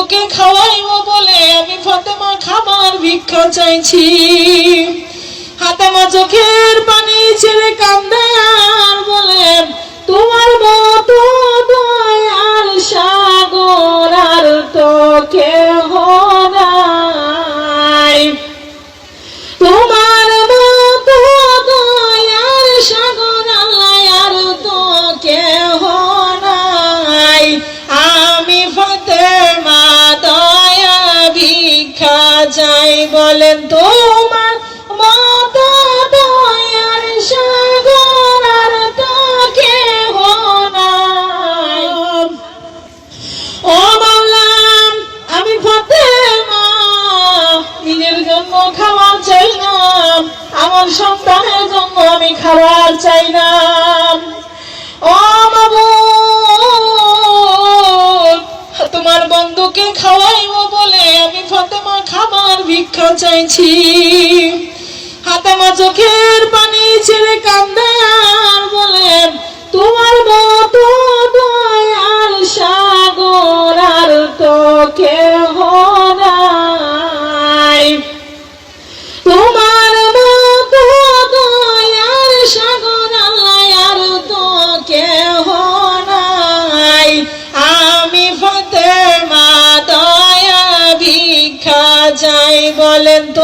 বন্ধুকে খাওয়াইবো বলে আমি ফাতেমা খাবার ভিক্ষা চাইছি। ফাতেমা চোখের পানি ছেড়ে কান্দে আর বলে, তোমার মতো দয়ার সাগর আর তো কেহ নাই, তোমার মতো দয়ার সাগর আল্লাহ আর তো কেহ নাই। আমি ফাতেমা দয়া ভিক্ষা চাই, বলেন তোমার মতো দয়ার সাগর আর তো কেহ নাই। ও মাওলা, আমি ফাতেমা নিজের জন্য খাবার চাই না, আমার সন্তানের জন্য আমি খাবার চাই না। ও মাবুদ, তোমার বন্ধুকে খাওয়াইবো বলে আমি ফাতেমা খাবার ভিক্ষা চাইছি। ফাতেমা চোখের পানি ছেড়ে কান্দে আর বলে, তোমার মতো দয়ার সাগর আর তো কেহ নাই, তোমার মতো দয়ার সাগর আল্লাহ আর তো কেহ নাই। আমি ফাতেমা দয়া ভিক্ষা চাই, বলেন তো